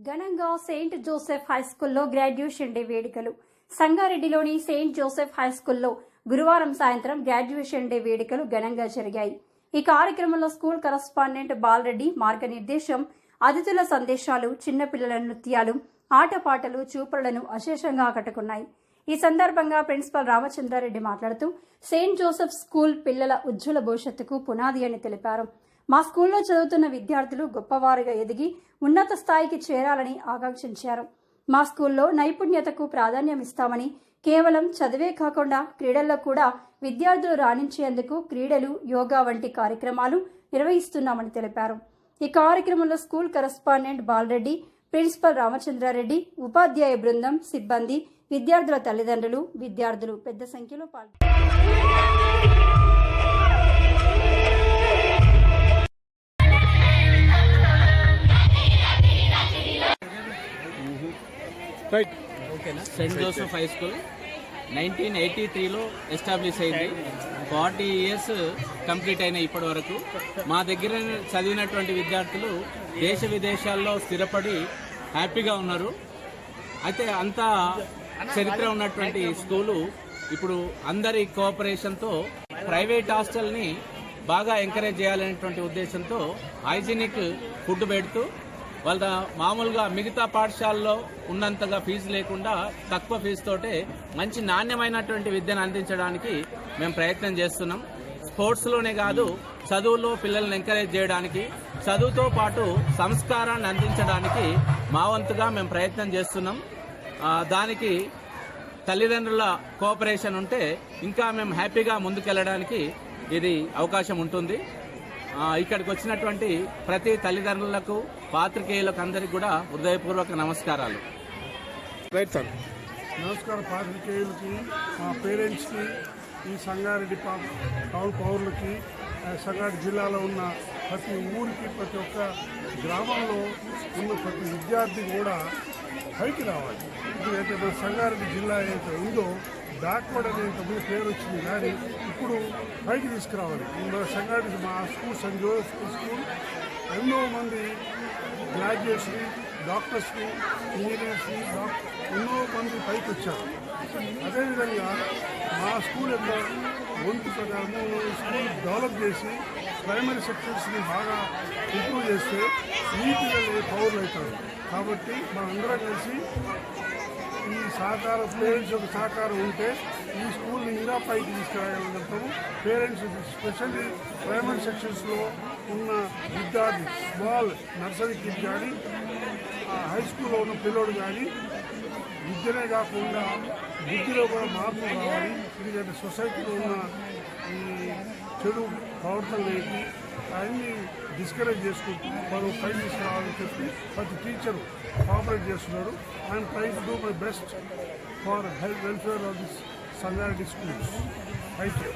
ఘనంగా Saint Joseph హైస్కూల్లో graduation day వేడుకలు. సంగారెడ్డిలోని Saint Joseph హైస్కూల్లో గురువారం సాయంత్రం గ్రాడ్యుయేషన్ డే వేడుకలు ఘనంగా జరిగాయి. ఈ కార్యక్రమంలో స్కూల్ కరస్పాండెంట్ బాలరెడ్డి మార్గనిర్దేశం, అతిథుల సందేశాలు, చిన్నపిల్లల నృత్యాలు, ఆటపాటలు చూపరులను అశేషంగా ఆకట్టుకున్నాయి. ఈ సందర్భంగా ప్రిన్సిపల్ రామచంద్రారెడ్డి మాట్లాడుతూ సెయింట్ జోసెఫ్ స్కూల్ పిల్లల ఉజ్వల భవిష్యత్తుకు పునాది అని తెలిపారు. మా స్కూల్లో చదువుతున్న విద్యార్థులు గొప్పవారుగా ఎదిగి ఉన్నత స్థాయికి చేరాలని ఆకాంక్షించారు. మా స్కూల్లో నైపుణ్యతకు ప్రాధాన్యం ఇస్తామని, కేవలం చదివే కాకుండా క్రీడల్లో కూడా విద్యార్థులు రాణించేందుకు క్రీడలు, యోగా వంటి కార్యక్రమాలు నిర్వహిస్తున్నామని తెలిపారు. ఈ కార్యక్రమంలో school correspondent Balareddy, principal Ramachandrareddy, ఉపాధ్యాయ బృందం, సిబ్బంది, విద్యార్థుల తల్లిదండ్రులు, విద్యార్థులు పెద్ద సంఖ్యలో పాల్గొన్నారు. సెయింట్ జోసెఫ్ హై స్కూల్ 1983లో ఎస్టాబ్లిష్ అయింది. 40 years కంప్లీట్ అయిన ఇప్పటి వరకు మా దగ్గర చదివినటువంటి విద్యార్థులు దేశ విదేశాల్లో స్థిరపడి హ్యాపీగా ఉన్నారు. అయితే అంత చరిత్ర ఉన్నటువంటి స్కూలు ఇప్పుడు అందరి కోఆపరేషన్తో ప్రైవేట్ హాస్టల్ని బాగా ఎంకరేజ్ చేయాలనేటువంటి ఉద్దేశంతో హైజీనిక్ ఫుడ్ పెడుతూ వాళ్ళ మామూలుగా మిగతా పాఠశాలలో ఉన్నంతగా ఫీజు లేకుండా తక్కువ ఫీజుతోటే మంచి నాణ్యమైనటువంటి విద్యను అందించడానికి మేము ప్రయత్నం చేస్తున్నాం. స్పోర్ట్స్లోనే కాదు, చదువులో పిల్లల్ని ఎంకరేజ్ చేయడానికి, చదువుతో పాటు సంస్కారాన్ని అందించడానికి మా వంతుగా మేము ప్రయత్నం చేస్తున్నాం. దానికి తల్లిదండ్రుల కోఆపరేషన్ ఉంటే ఇంకా మేము హ్యాపీగా ముందుకెళ్ళడానికి ఇది అవకాశం ఉంటుంది. ఇక్కడికి వచ్చినటువంటి ప్రతి తల్లిదండ్రులకు, పాత్రికేయులకు అందరికీ కూడా హృదయపూర్వక నమస్కారాలు. నమస్కారం పాత్రికేయులకి, మా పేరెంట్స్కి, ఈ సంగారెడ్డి టౌన్ పౌరులకి, సంగారెడ్డి జిల్లాలో ఉన్న ప్రతి ఊరికి, ప్రతి ఒక్క గ్రామంలో ఉన్న ప్రతి విద్యార్థి కూడా పైకి రావాలి. ఎందుకంటే మన సంగారెడ్డి జిల్లా ఏదైతే ఉందో బ్యాక్వర్డ్ అనే ఇంతకుముందు పేరు వచ్చింది, కానీ ఇప్పుడు పైకి తీసుకురావాలి. మన సంగారెడ్డి మా స్కూల్ సెయింట్ జోసెఫ్ స్కూల్ ఎన్నో మంది గ్రాడ్యుయేట్స్ని, డాక్టర్స్ని, ఇంజనీర్స్ని, ఎన్నో మంది పైకి వచ్చారు. అదేవిధంగా మా స్కూల్ యొక్క వంతు ప్రకారము స్కూల్ డెవలప్ చేసి ప్రైమరీ సెక్షన్స్ని బాగా ఇంప్రూవ్ చేస్తే ఈ పిల్లలు పౌరులు అవుతారు. కాబట్టి మనందరం కలిసి ఈ సహకారం, పేరెంట్స్ యొక్క సహకారం ఉంటే ఈ స్కూల్ని ఇంకా పైకి తీసుకురాగలుగుతాము. పేరెంట్స్ స్పెషల్లీ ప్రైమరీ సెక్షన్స్లో ఉన్న విద్యార్థి, స్మాల్ నర్సరీ కిడ్ కానీ, హై స్కూల్లో ఉన్న పిల్లోడు కానీ విద్యనే కాకుండా బుద్ధిలో కూడా మార్పులు రావాలి. ఎందుకంటే సొసైటీలో ఉన్న ఈ చెడు ప్రవర్తనలేకి అన్ని డిస్కరేజ్ చేసుకుంటూ మనం పైకి తీసుకురావాలని చెప్పి ప్రతి టీచరు కోఆపరేట్ చేస్తున్నారు. I'm trying to do my best for health welfare of this Sangareddy schools. Thank you.